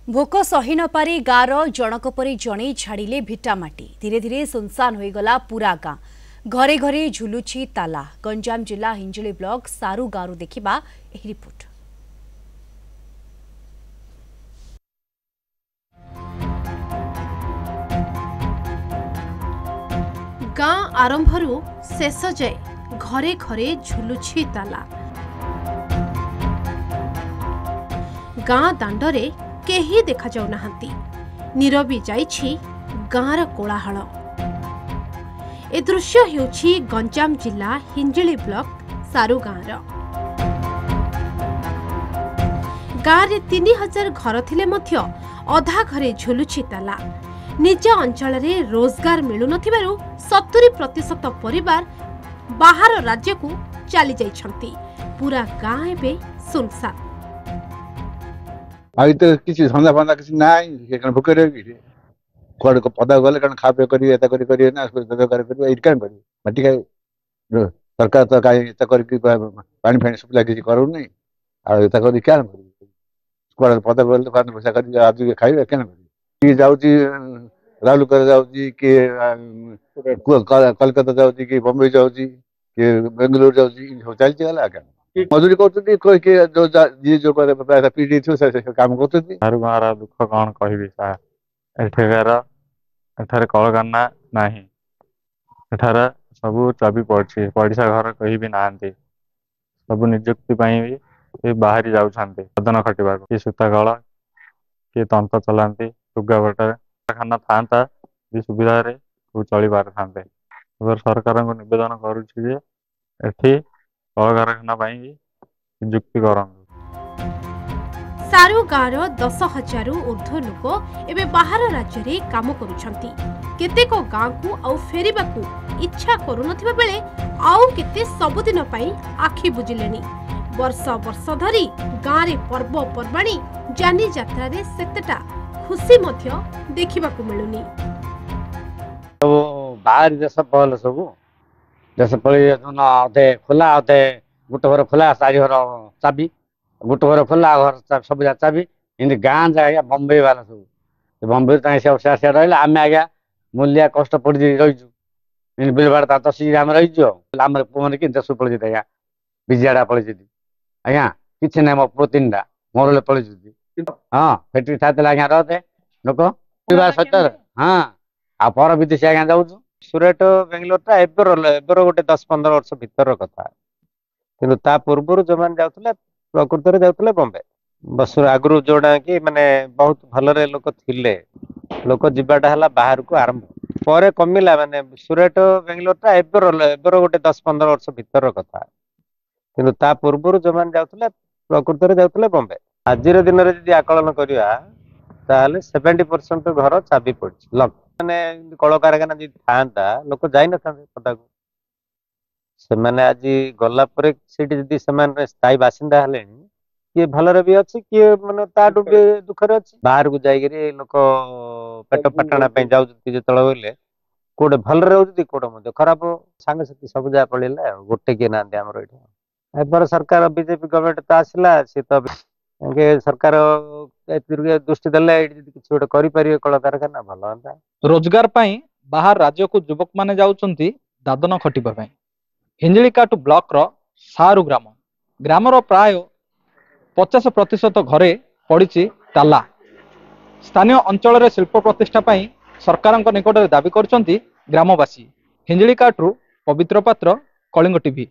भोक सही न पारी गाँव जनक पर जणे छाड़िले भिटामाटी धीरे धीरे सुनसान होईगला पूरा गाँ घरे घरे झुलुछि ताला। गंजाम जिला हिंजिली ब्लॉक सारू गाँव देखिबा एही रिपोर्ट। गाँ आरंभरू शेष जाए घरे घरे झुलुछि ताला। गाँ दांडरे केही देखा जाऊ नाहंती, नीरवी जाइछि गाँर कोलाहल। ए दृश्य हेउछि गंजाम जिला हिंजिली ब्लॉक सारू गाँर। गाँव रे 3000 घर थिले मध्य अधा घरे झुलुछि ताला। निज अंचल रे रोजगार मिलु नथिबारु 70% परिवार बाहर राज्य को चली जाइछंती। पूरा गाँव एबे सुनसान। आई तो किसी धंदा फंदा किसी नाई भूखे रही कौन पदा गले कौन खा पे करी ना रोजगार कर माटी का सरकार तो कहीं पानी फाणी सुविधा किसी करू नहीं आदि क्या कौन पदा गले पैसा कर आज खाइबे क्या किए जाऊँगी राउरकेला जाऊँगी कि कलकत्ता जाऊँगी कि बम्बई जाऊँगी कि बेंगलोर जाऊँगी चलती गला क्या मजूरी कर पीढ़ी काम कर दुख कौन कह एठार कलकारना नहीं एठार सब चाबी पड़ी पड़िशा घर कहीं भी नहांती सब निजुक्ति भी बाहरी जाऊँच सदन खटिबा किए सूता कल किए तंत्र चलांती लुगापटा कारखाना था सुविधा चली पार था। सरकार को निवेदन करुच्ची कल कारखाना निजुक्ति करंतु। सारू गाँव 10,000 ऊर्ध्व लोक एवं बाहर राज्य रे काम करुछंती। केतेक गाँ को आउ फेरिबाकू इच्छा करुनथिबा बेले आउ केते सबुदिन पई आखि बुझिलेनी। वर्ष वर्ष धरी गाँ रे पर्व पर्वाणी जानी यात्रा रे सेतेटा खुशी मध्य देखिबाकू मिलुनी। बाहर देश पहले सब देश पड़े अधे खोला अधे गोटे घर खोला चारि घर चाबी गोटे घर खोला घर सब चाबी इनती गाँ जाए बम्बई वाला सब बम्बई से रही आम आज्ञा मूल्य कष्ट पड़ रही बिल बाड़ तो सी आम रही आम पुओं कि देश पड़े आज्ञा विजयाड़ा पड़े आज्ञा कि ना मो पु 3टा मोर पड़े हाँ फैक्ट्री था आज्ञा रहे लोक सहित हाँ आ पर विदेशी आज्ञा जाऊँ सुरत बेंगलोर एबर गोटे 10-15 वर्ष भर कथा किंतु ता पूर्व जो मैंने जाते प्रकृत में जाते बम्बे बस आगु जोड़ा कि माने बहुत भलरे लोक थिले लोक जीवाटा है बाहर को आरंभ पर कमिला माने सुरत बेंगलोर एबर गोटे 10-15 वर्ष भर कथा किंतु ता पूर्व जो मैंने जाते प्रकृत में जाते बम्बे आज दिन में जी आकलन करवा 70% घर चाबी पड़ी लक मैंने कल कारखाना जी था लोक जाई न पदा को से मैंने आज गला से स्थायी बासिंदा हेले किए भलरे भी अच्छी किए मैंने ताठू भी दुखरे अच्छी बाहर को जाइए लोक पेट पाटणा जाऊँ जो बोले कौटे भलरे रोचे कौटे खराब सांगसाथी सब जगह पड़े गोटे किए ना आमर ये सरकार बीजेपी गवर्नमेंट तो आसला सी तो सरकार दृष्टि देले किसी गोटे करें कल कारखाना भल हाँ रोजगार पाई बाहर राज्य को युवक माने जाउछंती दादन खटिबा पाई। हिंजिलिकाटू ब्लॉक रो सारू ग्रामर प्राय 50% घरे पड़ी ताला। स्थानीय अंचल रे शिल्प प्रतिष्ठा पाई सरकार निकट में दाबी करछंती ग्रामवासी। हिंजिलिकाटू पवित्र पात्र, कलिंग टीवी।